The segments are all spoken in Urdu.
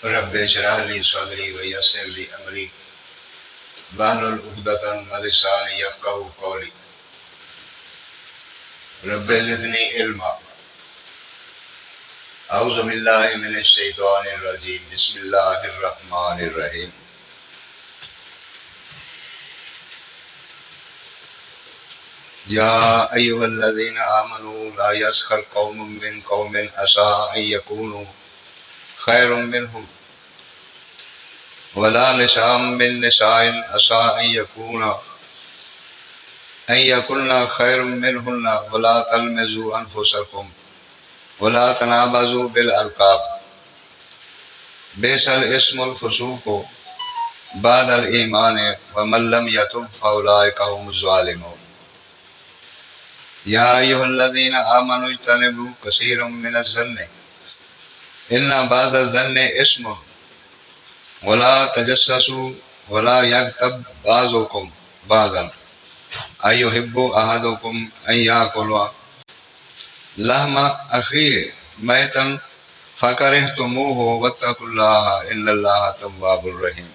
رب اشرح لي صدري ويسر لي امري واحلل عقدة من لساني يفقهوا قولي رب زدني علما. اعوذ باللہ من الشیطان الرجیم. بسم اللہ الرحمن الرحیم. یا ایھا الذین آمنوا لا یسخر قوم من قوم عسى ان یکونوا خیرا منهم ولا نساء من نساء عسى ان یکن خیرا منهن ولا تلمزوا انفسکم ولا تنابزوا بالالقاب بئس الاسم الفسوق بعد الایمان ومن لم یتب فاولئک هم الظالمون. یا ایھا الذین آمنوا اجتنبوا کثیرا من الظن ان بعض الظن اسم ولا تجسسوا ولا یغتب بعضکم بعضا ایحب احدکم ان یاکل لحم اخیہ میتا فکرہتموہ واتقوا اللہ ان اللہ تواب الرحیم.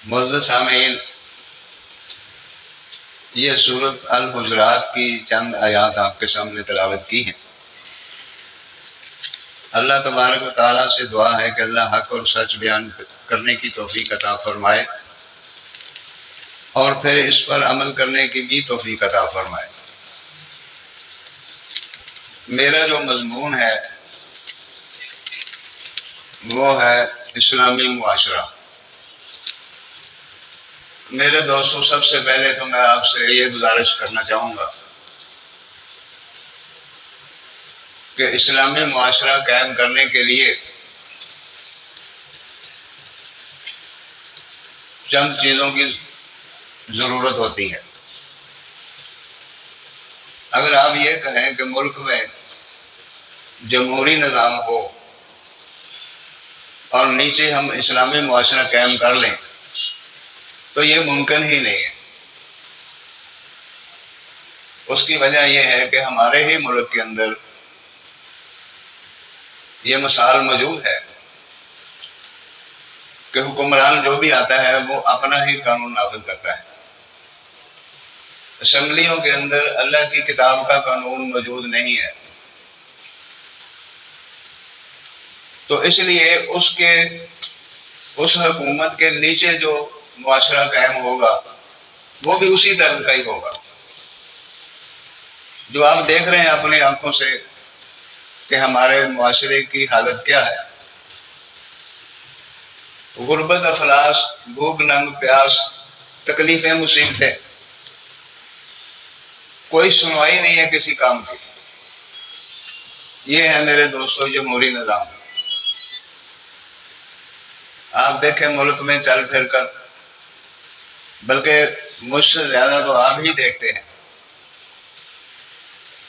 معزز سامعین، یہ سورۃ الحجرات کی چند آیات آپ کے سامنے تلاوت کی ہیں. اللہ تبارک و تعالیٰ سے دعا ہے کہ اللہ حق اور سچ بیان کرنے کی توفیق عطا فرمائے اور پھر اس پر عمل کرنے کی بھی توفیق عطا فرمائے. میرا جو مضمون ہے وہ ہے اسلامی معاشرہ. میرے دوستوں، سب سے پہلے تو میں آپ سے یہ گزارش کرنا چاہوں گا کہ اسلامی معاشرہ قائم کرنے کے لیے چند چیزوں کی ضرورت ہوتی ہے. اگر آپ یہ کہیں کہ ملک میں جمہوری نظام ہو اور نیچے ہم اسلامی معاشرہ قائم کر لیں تو یہ ممکن ہی نہیں ہے. اس کی وجہ یہ ہے کہ ہمارے ہی ملک کے اندر یہ مثال موجود ہے کہ حکمران جو بھی آتا ہے وہ اپنا ہی قانون نافذ کرتا ہے. اسمبلیوں کے اندر اللہ کی کتاب کا قانون موجود نہیں ہے. تو اس لیے اس حکومت کے نیچے جو معاشرہ قائم ہوگا وہ بھی اسی طرح کا ہی ہوگا. جو آپ دیکھ رہے ہیں اپنی آنکھوں سے کہ ہمارے معاشرے کی حالت کیا ہے. غربت، افلاس، بھوک، ننگ، پیاس، تکلیفیں، مصیبتیں، کوئی سنوائی نہیں ہے کسی کام کی. یہ ہے میرے دوستو جمہوری نظام. آپ دیکھیں ملک میں چل پھر کر، بلکہ مجھ سے زیادہ تو آپ ہی دیکھتے ہیں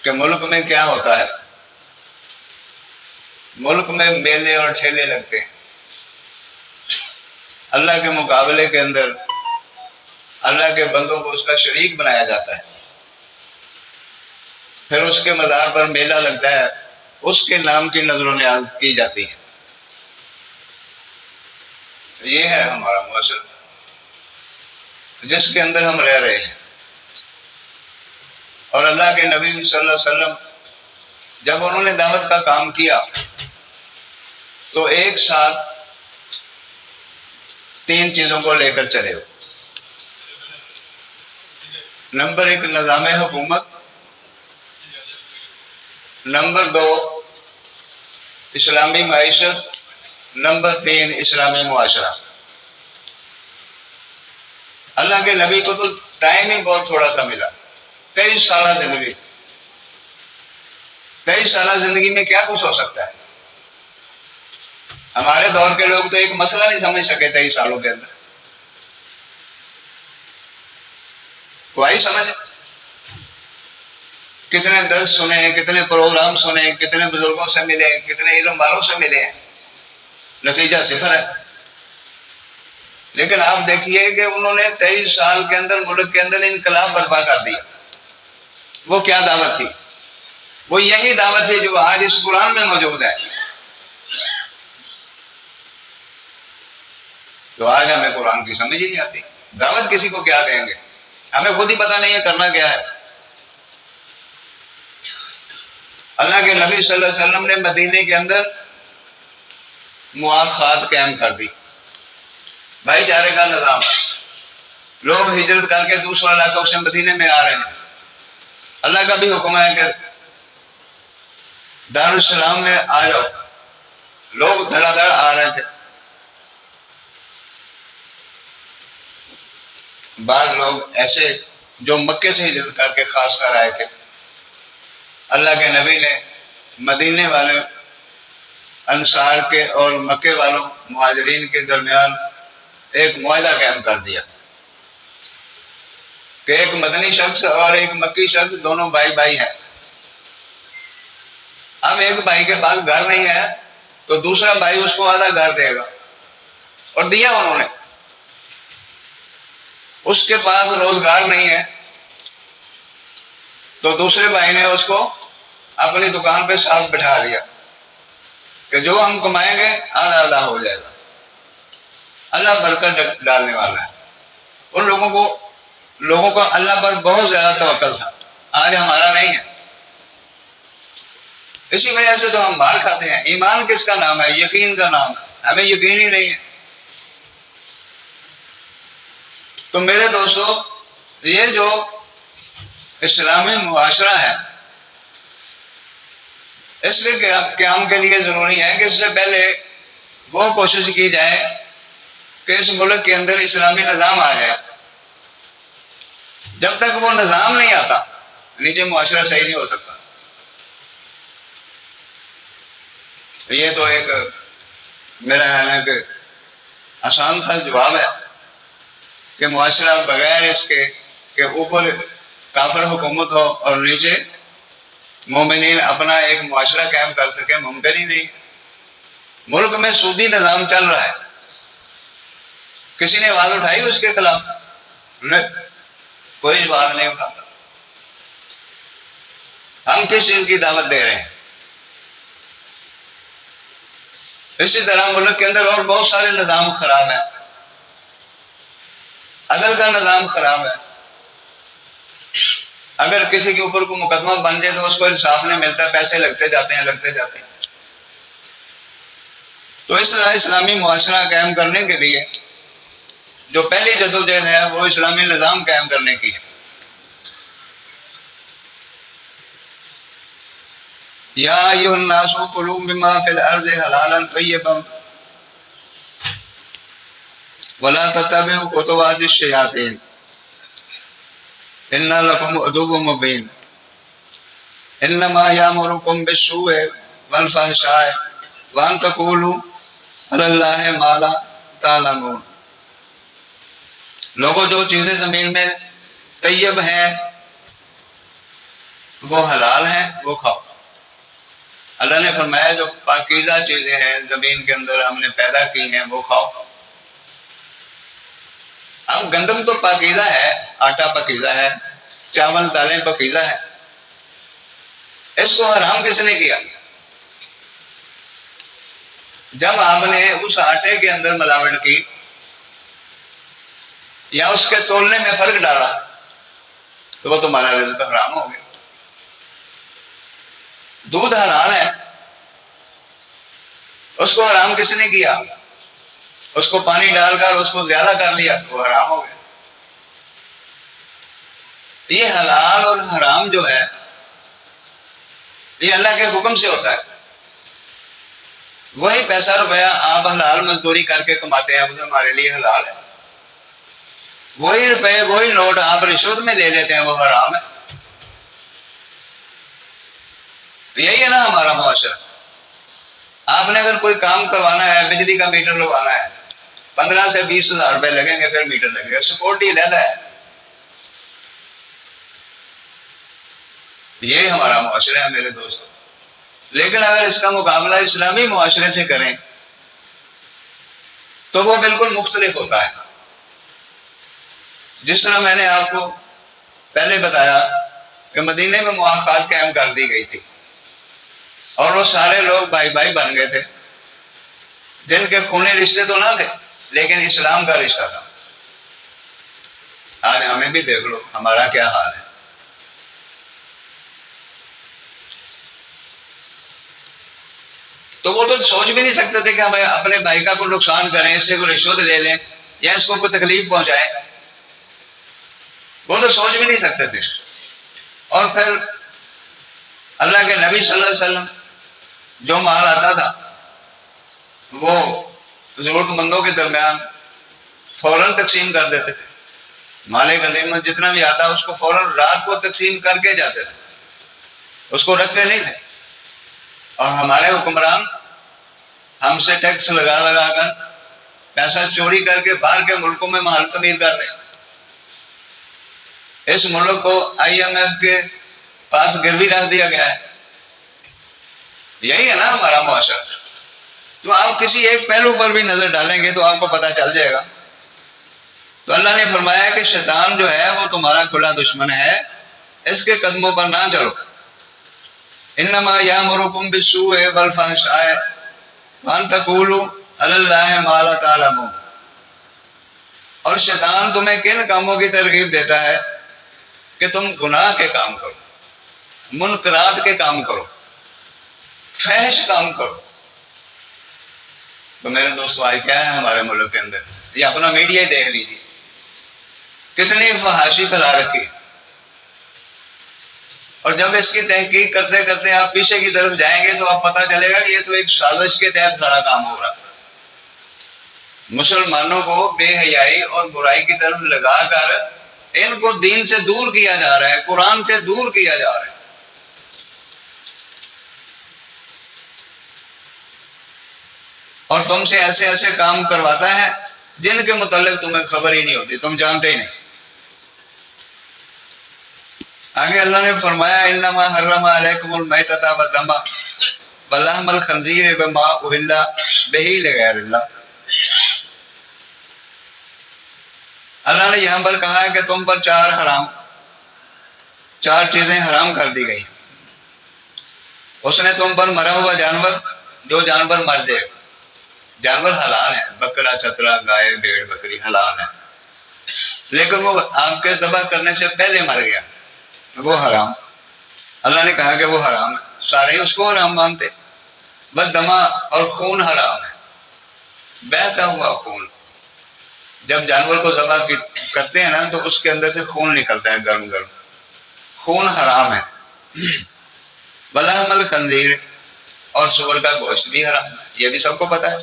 کہ ملک میں کیا ہوتا ہے. ملک میں میلے اور ٹھیلے لگتے ہیں. اللہ کے مقابلے کے اندر اللہ کے بندوں کو اس کا شریک بنایا جاتا ہے. پھر اس کے مزار پر میلہ لگتا ہے، اس کے نام کی نظر و نیاز کی جاتی ہے. یہ ہے ہمارا معاشرہ جس کے اندر ہم رہ رہے ہیں. اور اللہ کے نبی صلی اللہ علیہ وسلم جب انہوں نے دعوت کا کام کیا تو ایک ساتھ 3 چیزوں کو لے کر چلے ہو. نمبر 1 نظام حکومت، نمبر 2 اسلامی معیشت، نمبر 3 اسلامی معاشرہ. اللہ کے نبی کو تو ٹائم ہی بہت تھوڑا سا ملا. 23 سالہ زندگی. 23 سالہ زندگی میں کیا کچھ ہو سکتا ہے؟ ہمارے دور کے لوگ تو ایک مسئلہ نہیں سمجھ سکے 23 سالوں کے اندر. کوئی سمجھ؟ کتنے درس سنے، کتنے پروگرام سنے، کتنے بزرگوں سے ملے، کتنے علم والوں سے ملے ہیں، نتیجہ صفر ہے. لیکن آپ دیکھیے کہ انہوں نے 23 سال کے اندر ملک کے اندر انقلاب برپا کر دیا. وہ کیا دعوت تھی؟ وہ یہی دعوت ہے جو آج اس قرآن میں موجود ہے. تو آج ہمیں قرآن کی سمجھ ہی نہیں آتی. دعوت کسی کو کیا دیں گے؟ ہمیں خود ہی پتہ نہیں ہے کرنا کیا ہے. اللہ کے نبی صلی اللہ علیہ وسلم نے مدینے کے اندر مواخات قائم کر دی، بھائی چارے کا نظام. لوگ ہجرت کر کے دوسرے علاقوں سے مدینے میں آ رہے ہیں. اللہ کا بھی حکم ہے کہ دارالسلام میں آ جاؤ. لوگ دھڑا دھڑ آ رہے تھے. بعض لوگ ایسے جو مکے سے ہجرت کر کے خاص کر آئے تھے، اللہ کے نبی نے مدینے والے انصار کے اور مکے والوں مہاجرین کے درمیان ایک معاہدہ قائم کر دیا کہ ایک مدنی شخص اور ایک مکی شخص دونوں بھائی بھائی ہیں. اب ایک بھائی کے پاس گھر نہیں ہے تو دوسرا بھائی اس کو آدھا گھر دے گا، اور دیا انہوں نے. اس کے پاس روزگار نہیں ہے تو دوسرے بھائی نے اس کو اپنی دکان پہ ساتھ بٹھا لیا کہ جو ہم کمائیں گے آدھا آدھا ہو جائے گا. اللہ برکت ڈالنے والا ہے. ان لوگوں کو اللہ پر بہت زیادہ توکل تھا، آج ہمارا نہیں ہے. اسی وجہ سے تو ہم مار کھاتے ہیں. ایمان کس کا نام ہے؟ یقین کا نام ہے. ہمیں یقین ہی نہیں ہے. تو میرے دوستو، یہ جو اسلامی معاشرہ ہے، اس کے قیام کے لیے ضروری ہے کہ اس سے پہلے وہ کوشش کی جائے کہ اس ملک کے اندر اسلامی نظام آ جائے. جب تک وہ نظام نہیں آتا نیچے معاشرہ صحیح نہیں ہو سکتا. یہ تو ایک میرا خیال ہے کہ آسان سا جواب ہے کہ معاشرہ بغیر اس کے کہ اوپر کافر حکومت ہو اور نیچے مومنین اپنا ایک معاشرہ قائم کر سکے، ممکن ہی نہیں. ملک میں سودی نظام چل رہا ہے. کسی نے آواز اٹھائی اس کے خلاف؟ نہیں، کوئی آواز نہیں اٹھاتا. ہم کس چیز کی دعوت دے رہے ہیں؟ اسی طرح ملک کے اندر اور بہت سارے نظام خراب ہیں. عدل کا نظام خراب ہے. اگر کسی کے اوپر کوئی مقدمہ بن جائے تو اس کو انصاف نہیں ملتا، پیسے لگتے جاتے ہیں. تو اس طرح اسلامی معاشرہ قائم کرنے کے لیے جو پہلی جدوجہد ہے وہ اسلامی نظام قائم کرنے کی ہے. یا ایھا الناس کلوا مما فی الارض حلالا طیبا ولا تتبعوا خطوات الشیاطین ان لکم عدو مبین انما یامرکم بالسوء والفحشاء وان تقولوا علی اللہ ما لا تعلمون. لوگوں، جو چیزیں زمین میں طیب ہیں وہ حلال ہیں، وہ کھاؤ. اللہ نے فرمایا جو پاکیزہ چیزیں ہیں زمین کے اندر ہم نے پیدا کی ہیں وہ کھاؤ. اب گندم تو پاکیزہ ہے، آٹا پاکیزہ ہے، چاول دالیں پاکیزہ ہے. اس کو حرام کس نے کیا؟ جب آپ نے اس آٹے کے اندر ملاوٹ کی یا اس کے تولنے میں فرق ڈالا تو وہ تمہارا رزق حرام ہو گیا. دودھ حلال ہے، اس کو حرام کس نے کیا؟ اس کو پانی ڈال کر اس کو زیادہ کر لیا، وہ حرام ہو گیا. یہ حلال اور حرام جو ہے یہ اللہ کے حکم سے ہوتا ہے. وہی پیسہ روپیہ آپ حلال مزدوری کر کے کماتے ہیں وہ ہمارے لیے حلال ہے. وہی روپے وہی نوٹ آپ رشوت میں لے لیتے ہیں وہ حرام ہے. تو یہی ہے نا ہمارا معاشرہ. آپ نے اگر کوئی کام کروانا ہے، بجلی کا میٹر لگوانا ہے، 15 سے 20 ہزار روپے لگیں گے، پھر میٹر لگے گا. سیکورٹی علیحدہ ہے. یہ ہمارا معاشرہ ہے میرے دوستوں. لیکن اگر اس کا مقابلہ اسلامی معاشرے سے کریں تو وہ بالکل مختلف ہوتا ہے. جس طرح میں نے آپ کو پہلے بتایا کہ مدینے میں مواخات قائم کر دی گئی تھی. اور وہ سارے لوگ بھائی بھائی بن گئے تھے، جن کے خونی رشتے تو نہ تھے لیکن اسلام کا رشتہ تھا۔ آج ہمیں بھی دیکھ لو ہمارا کیا حال ہے۔ تو وہ تو سوچ بھی نہیں سکتے تھے کہ ہم اپنے بھائی کا کوئی نقصان کریں، اس سے کوئی رشوت لے لیں یا اس کو کوئی تکلیف پہنچائیں، وہ تو سوچ بھی نہیں سکتے تھے۔ اور پھر اللہ کے نبی صلی اللہ علیہ وسلم جو مال آتا تھا وہ ضرورت مندوں کے درمیان فوراً تقسیم کر دیتے تھے۔ مال غنیمت جتنا بھی آتا اس کو فوراً رات کو تقسیم کر کے جاتے تھے، اس کو رکھتے نہیں تھے۔ اور ہمارے حکمران ہم سے ٹیکس لگا لگا کر پیسہ چوری کر کے باہر کے ملکوں میں محل تعمیر کر رہے ہیں۔ اس ملک کو IMF کے پاس گروی رکھ دیا گیا ہے۔ یہی ہے نا ہمارا معاشرہ۔ تو آپ کسی ایک پہلو پر بھی نظر ڈالیں گے تو آپ کو پتہ چل جائے گا۔ تو اللہ نے فرمایا کہ شیطان جو ہے وہ تمہارا کھلا دشمن ہے، اس کے قدموں پر نہ چلو۔ انما یامرکم بالسوء والفحشاء وان تقولوا علی اللہ ما لا تعلمون۔ اور شیطان تمہیں کن کاموں کی ترغیب دیتا ہے کہ تم گناہ کے کام کرو، منکرات کے کام کرو، فحش کام کرو۔ تو میرے دوستو آج کیا ہے ہمارے ملک کے اندر؟ یہ اپنا میڈیا ہی دیکھ لیجیے، کتنی فحاشی پھیلا رکھی۔ اور جب اس کی تحقیق کرتے کرتے آپ پیچھے کی طرف جائیں گے تو آپ پتہ چلے گا کہ یہ تو ایک سازش کے تحت سارا کام ہو رہا ہے۔ مسلمانوں کو بے حیائی اور برائی کی طرف لگا کر ان کو دین سے دور کیا جا رہا ہے، قرآن سے دور کیا جا رہا ہے۔ اور تم سے ایسے ایسے کام کرواتا ہے جن کے متعلق تمہیں خبر ہی نہیں ہوتی، تم جانتے ہی نہیں۔ آگے اللہ نے فرمایا انما حرم علیکم المیتۃ والدم ولحم الخنزیر بما اہل بہ لغیر اللہ۔ اللہ نے یہاں پر کہا ہے کہ تم پر چار چیزیں حرام کر دی گئی۔ اس نے تم پر مرا ہوا جانور، جو جانور مر جائے، جانور حلال ہے، بکرا چترا گائے بھیڑ بکری حلال ہے، لیکن وہ آپ کے ذبح کرنے سے پہلے مر گیا، وہ حرام۔ اللہ نے کہا کہ وہ حرام ہے، سارے ہی اس کو حرام مانتے۔ بس دما اور خون حرام ہے، بہتا ہوا خون۔ جب جانور کو ذبح کرتے ہیں نا تو اس کے اندر سے خون نکلتا ہے، گرم گرم خون حرام ہے۔ ولحم الخنزیر، اور سور کا گوشت بھی حرام ہے، یہ بھی سب کو پتا ہے۔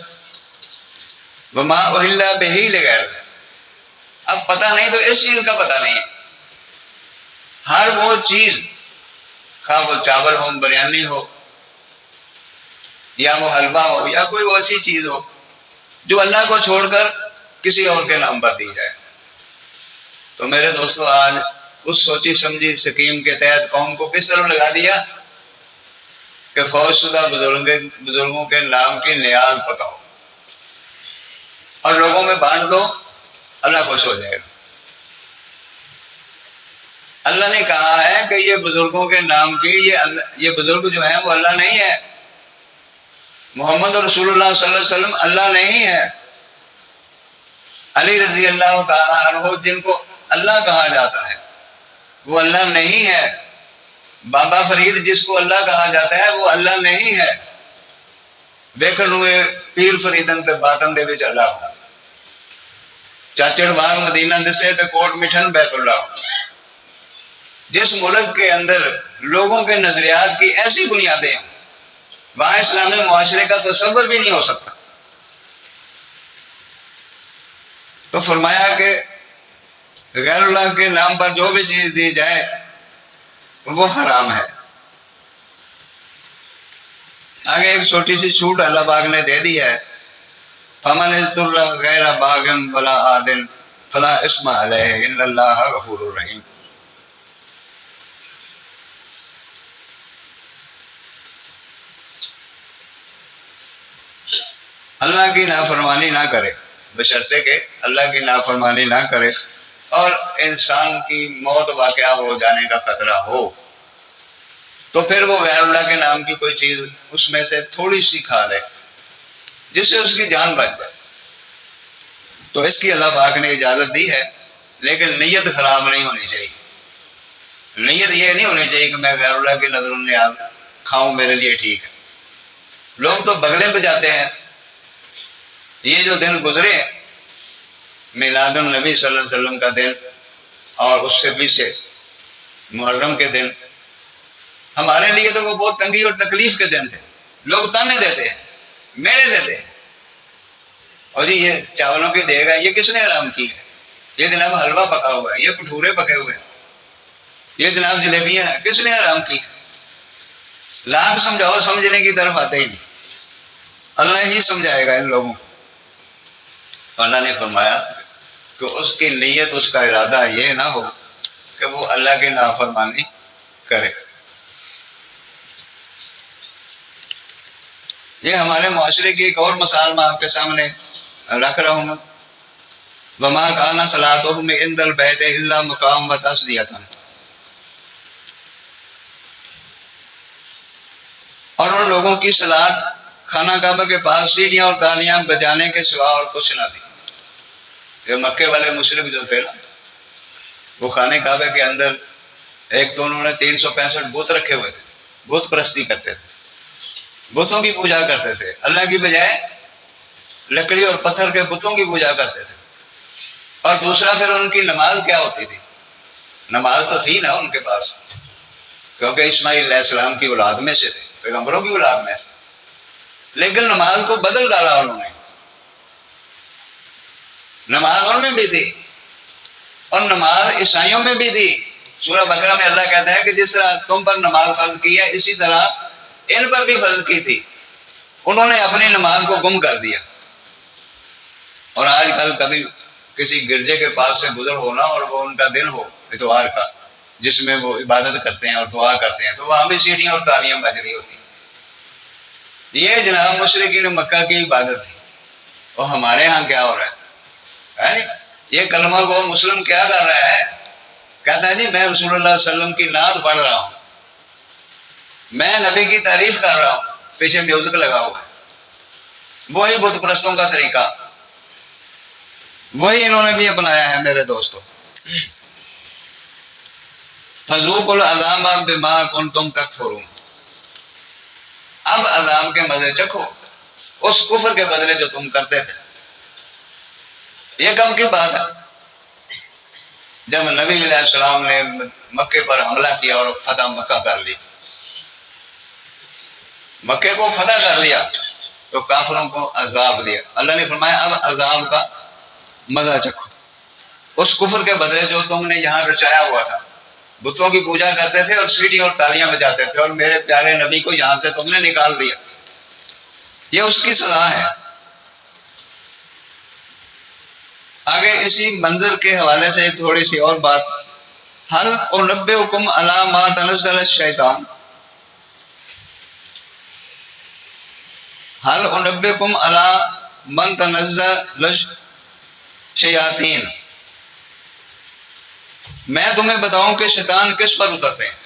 وما اہل بہ لغیر اللہ، اب پتہ نہیں تو اس چیز کا پتہ نہیں ہے۔ ہر وہ چیز، خواہ وہ چاول ہو، بریانی ہو، یا وہ حلوہ ہو، یا کوئی ایسی چیز ہو جو اللہ کو چھوڑ کر کسی اور کے نام پر دی جائے۔ تو میرے دوستو آج اس سوچی سمجھی اسکیم کے تحت قوم کو کس طرح لگا دیا کہ فوج شدہ بزرگوں کے نام کی نیاز پکاؤ اور لوگوں میں بانٹ دو، اللہ خوش ہو جائے گا۔ اللہ نے کہا ہے کہ یہ بزرگوں کے نام کی یہ بزرگ جو ہیں وہ اللہ نہیں ہے، محمد رسول اللہ صلی اللہ علیہ وسلم اللہ نہیں ہے، علی رضی اللہ تعالیٰ عنہ جن کو اللہ کہا جاتا ہے وہ اللہ نہیں ہے، بابا فرید جس کو اللہ کہا جاتا ہے وہ اللہ نہیں ہے، ویکھن ہوئے پیر فریدن تے باطن دے وچ اللہ ہو، چاچڑ باغ مدینہ دسے تے کوٹ مٹھن بیت اللہ ہو۔ جس ملک کے اندر لوگوں کے نظریات کی ایسی بنیادیں ہیں وہاں اسلامی معاشرے کا تصور بھی نہیں ہو سکتا۔ تو فرمایا کہ غیر اللہ کے نام پر جو بھی چیز دی جائے وہ حرام ہے۔ آگے ایک چھوٹی سی چھوٹ اللہ پاک نے دے دی ہے، فمن اضطر غیر باغ ولا عاد فلا اثم علیہ ان اللہ غفور رحیم۔ اللہ کی نافرمانی نہ کرے، بشرطے کہ اللہ کی نافرمانی نہ کرے اور انسان کی موت واقعہ ہو جانے کا خطرہ ہو، تو پھر وہ غیر اللہ کے نام کی کوئی چیز اس میں سے تھوڑی سی کھا لے جس سے اس کی جان بچ جائے، تو اس کی اللہ پاک نے اجازت دی ہے، لیکن نیت خراب نہیں ہونی چاہیے۔ نیت یہ نہیں ہونی چاہیے کہ میں غیر اللہ کی نظر نیاز کھاؤں، میرے لیے ٹھیک ہے۔ لوگ تو بغلیں بجاتے ہیں۔ یہ جو دن گزرے میلاد النبی صلی اللہ علیہ وسلم کا دن اور اس سے پیچھے محرم کے دن، ہمارے لیے تو وہ بہت تنگی اور تکلیف کے دن تھے۔ لوگ تانے دیتے ہیں، میلے دیتے ہیں، اور جی یہ چاولوں کی دیگ ہے، یہ کس نے حرام کی ہے؟ یہ جناب حلوہ پکا ہوا ہے، یہ بھٹورے پکے ہوئے ہیں، یہ جناب جلیبیاں ہیں، کس نے حرام کی؟ لاکھ سمجھاؤ سمجھنے کی طرف آتے ہی نہیں۔ اللہ ہی سمجھائے گا ان لوگوں کو۔ اللہ نے فرمایا کہ اس کی نیت، اس کا ارادہ یہ نہ ہو کہ وہ اللہ کی نافرمانی کرے۔ یہ ہمارے معاشرے کی ایک اور مثال میں آپ کے سامنے رکھ رہا ہوں۔ وما کان صلاتهم عند البیت الا مقام و تصدیۃ، اور ان لوگوں کی صلات خانہ کعبہ کے پاس سیٹیاں اور تالیاں بجانے کے سوا اور کچھ نہ تھی۔ یہ مکے والے مشرک جو تھے نا، وہ خانہ کعبہ کے اندر ایک تو انہوں نے 365 بت رکھے ہوئے تھے، بت پرستی کرتے تھے، بتوں کی پوجا کرتے تھے، اللہ کی بجائے لکڑی اور پتھر کے بتوں کی پوجا کرتے تھے۔ اور دوسرا پھر ان کی نماز کیا ہوتی تھی؟ نماز تو تھی نا ان کے پاس، کیونکہ اسماعیل علیہ السلام کی اولاد میں سے تھے، پیغمبروں کی اولاد میں سے، لیکن نماز کو بدل ڈالا انہوں نے۔ نماز ان میں بھی تھی اور نماز عیسائیوں میں بھی تھی۔ سورہ بقرہ میں اللہ کہتا ہے کہ جس طرح تم پر نماز فرض کی ہے، اسی طرح ان پر بھی فرض کی تھی۔ انہوں نے اپنی نماز کو گم کر دیا۔ اور آج کل کبھی کسی گرجے کے پاس سے گزر ہونا اور وہ ان کا دن ہو اتوار کا، جس میں وہ عبادت کرتے ہیں اور دعا کرتے ہیں، تو وہاں بھی سیٹیاں اور تالیاں بج رہی ہوتی ہیں۔ یہ جناب مشرکین مکہ کی عبادت تھی، اور ہمارے ہاں کیا ہو رہا ہے؟ یہ کلمہ گو مسلم کیا کر رہا ہے؟ کہتا ہے جی میں رسول اللہ صلی اللہ علیہ وسلم کی نعت پڑھ رہا ہوں، میں نبی کی تعریف کر رہا ہوں، پیچھے میوزک لگا ہوا ہے۔ وہی بت پرستوں کا طریقہ، وہی انہوں نے بھی اپنایا ہے میرے دوستوں۔ فذوقوا العذاب بما کنتم تکفرون، اب عذاب کے مزے چکھو اس کفر کے بدلے جو تم کرتے تھے۔ یہ کب کی بات ہے؟ جب نبی علیہ السلام نے مکے پر حملہ کیا اور فتح مکہ کر لی، مکے کو فتح کر لیا، تو کافروں کو عذاب دیا۔ اللہ نے فرمایا اب عذاب کا مزہ چکھو اس کفر کے بدلے جو تم نے یہاں رچایا ہوا تھا۔ بتوں کی پوجا کرتے تھے اور سیٹی اور تالیاں بجاتے تھے، اور میرے پیارے نبی کو یہاں سے تم نے نکال دیا۔ یہ اس کی سزا ہے۔ آگے اسی منظر کے حوالے سے تھوڑی سی اور بات۔ هل انبئکم علی ما تنزل الشیطان، هل انبئکم علی من تنزل الشیاطین، میں تمہیں بتاؤں کہ شیطان کس پر اترتے ہیں؟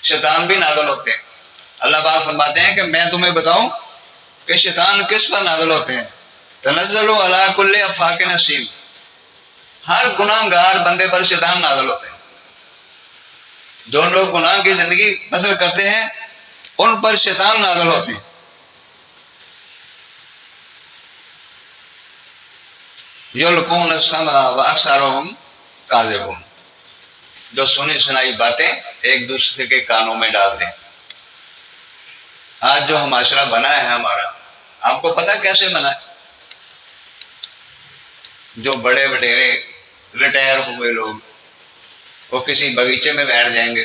شیطان بھی نازل ہوتے ہیں۔ اللہ پاک فرماتے ہیں کہ میں تمہیں بتاؤں کہ شیطان کس پر نازل ہوتے ہیں۔ تنزل علی کل افاک نسیم، ہر گناہ گار بندے پر شیطان نازل ہوتے ہیں۔ جو لوگ گناہ کی زندگی بسر کرتے ہیں ان پر شیطان نازل ہوتے ہیں۔ یلقون السمع واکثرهم کاذبون، جو سنی سنائی باتیں ایک دوسرے کے کانوں میں ڈال دیں۔ آج جو معاشرہ بنا ہے ہمارا، آپ کو پتہ کیسے بنا ہے؟ جو بڑے وڈیرے ریٹائر ہوئے لوگ، وہ کسی باغیچے میں بیٹھ جائیں گے،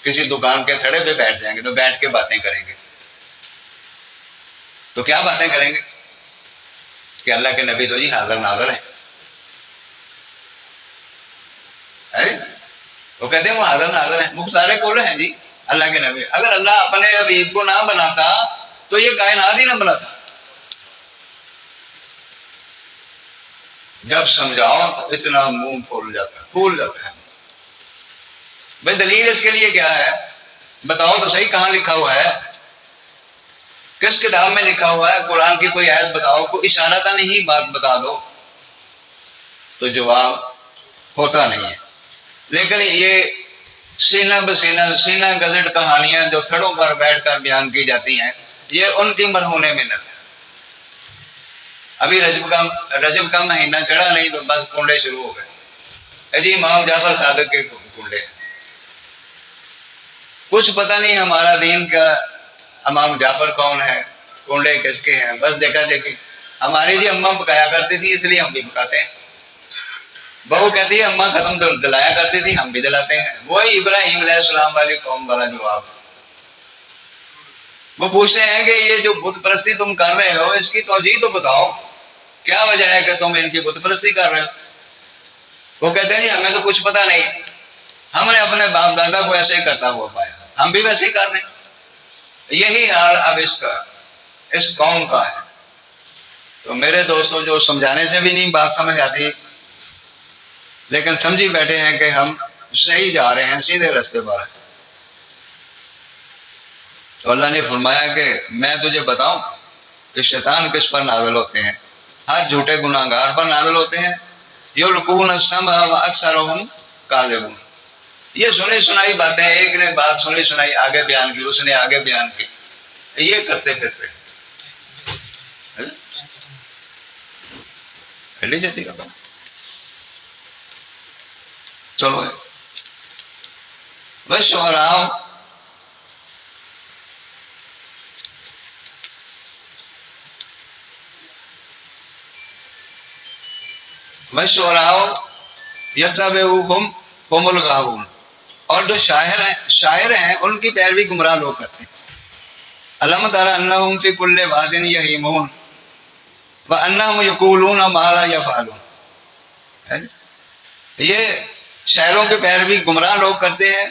کسی دکان کے تھڑے پہ بیٹھ جائیں گے، تو بیٹھ کے باتیں کریں گے۔ تو کیا باتیں کریں گے؟ کہ اللہ کے نبی تو جی حاضر ناظر ہیں۔ وہ کہتے ہیں وہ حاضر ناظر ہیں، مختار کل ہیں جی اللہ کے نبی۔ اگر اللہ اپنے حبیب کو نہ بناتا تو یہ کائنات ہی نہ بناتا۔ جب سمجھاؤ تو اتنا منہ پھول جاتا ہے۔ بھائی دلیل اس کے لیے کیا ہے؟ بتاؤ تو صحیح، کہاں لکھا ہوا ہے؟ کس کتاب میں لکھا ہوا ہے؟ قرآن کی کوئی آیت بتاؤ، کوئی اشارہ نہیں بات بتا دو، تو جواب ہوتا نہیں ہے۔ لیکن یہ سینہ بسینہ سینہ گزٹ کہانیاں جو تھڑوں پر بیٹھ کر بیان کی جاتی ہیں، یہ ان کی مرہون منت ہے۔ ابھی رجب کا مہینہ چڑھا نہیں تو بس کنڈے شروع ہو گئے، جی امام جعفر صادق کے کنڈے۔ کچھ پتہ نہیں ہمارا دین کا، امام جعفر کون ہے، کنڈے کس کے ہیں، بس دیکھا دیکھی۔ ہماری جی اماں پکایا کرتی تھی اس لیے ہم بھی پکاتے ہیں، بہو کہتی ہے اماں ختم دلایا کرتی تھی ہم بھی دلاتے ہیں۔ وہی ابراہیم علیہ السلام والی قوم والا جواب۔ وہ پوچھتے ہیں کہ یہ جو بت پرستی تم کر رہے ہو اس کی توجیہ تو بتاؤ، کیا وجہ ہے کہ تم ان کی بت پرستی کر رہے ہو؟ وہ کہتے ہیں جی ہمیں تو کچھ پتہ نہیں، ہم نے اپنے باپ دادا کو ایسے ہی کرتا ہوا پایا، ہم بھی ویسے ہی کر رہے ہیں۔ یہی حال اب اس قوم کا ہے۔ تو میرے دوستوں، جو سمجھانے سے بھی نہیں بات سمجھ آتی، لیکن سمجھی بیٹھے ہیں کہ ہم صحیح جا رہے ہیں، سیدھے راستے پر ہیں، تو اللہ نے فرمایا کہ میں تجھے بتاؤں کہ شیطان کس پر نازل ہوتے ہیں؟ ہر جھوٹے گناہ گار پر نازل ہوتے ہیں۔ یلقون السمع واکثرهم کاذبون۔ یہ سنی سنائی باتیں، ایک نے بات سنی سنائی آگے بیان کی، اس نے آگے بیان کی، یہ کرتے پھرتے ہڈی جاتی کا بات۔ چلو بس شعراء یتبعوہم هم الغاوون، اور جو شاعر ہیں ان کی پیروی گمراہ لوگ کرتے ہیں۔ الم تر انہم فی کل واد یہیمون وانہم یقولون ما لا یفعلون۔ یہ شاعروں کی پیروی گمراہ لوگ کرتے ہیں،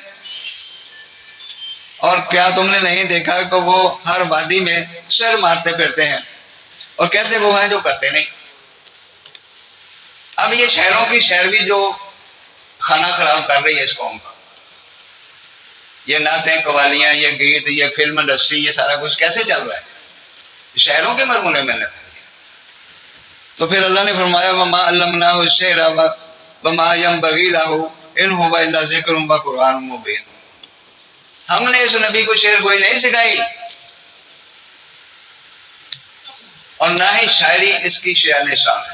اور کیا تم نے نہیں دیکھا کہ وہ ہر وادی میں سر مارتے پھرتے ہیں اور کہتے وہ ہیں جو کرتے نہیں۔ اب یہ شہروں کی شاعری جو کھانا خراب کر رہی ہے اس قوم کا، یہ نعتیں قوالیاں، یہ گیت، یہ فلم انڈسٹری، یہ سارا کچھ کیسے چل رہا ہے؟ شہروں کے مرہون منت ہے۔ تو پھر اللہ نے فرمایا وما علمناہ الشعر وما ينبغي له ان هو الا ذکر وقرآن مبین۔ ہم نے اس نبی کو شعر گوئی نہیں سکھائی، اور نہ ہی شاعری اس کی شان ہے۔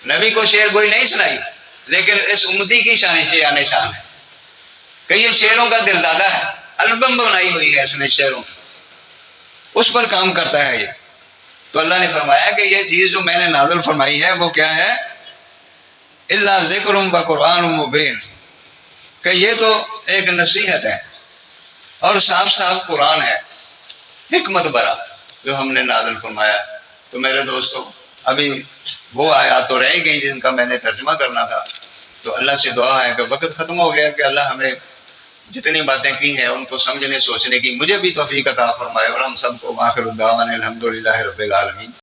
نبی کو شعر گوئی نہیں سنائی، لیکن اس امتی کی شان ہے کہ یہ شعروں کا دل دادا ہے، البم بنائی ہوئی ہے اس نے شعروں کی، اس پر کام کرتا ہے یہ۔ تو اللہ نے فرمایا کہ یہ چیز جو میں نے نازل فرمائی ہے وہ کیا ہے؟ الا ذکر و قرآن مبین، کہ یہ تو ایک نصیحت ہے اور صاف صاف قرآن ہے، حکمت برا جو ہم نے نازل فرمایا۔ تو میرے دوستو، ابھی وہ آیات تو رہ گئی جن کا میں نے ترجمہ کرنا تھا، تو اللہ سے دعا ہے کہ وقت ختم ہو گیا، کہ اللہ ہمیں جتنی باتیں کی ہیں ان کو سمجھنے سوچنے کی مجھے بھی توفیق عطا فرمائے، اور ہم سب کو آخر الدعوانا الحمدللہ رب العالمین۔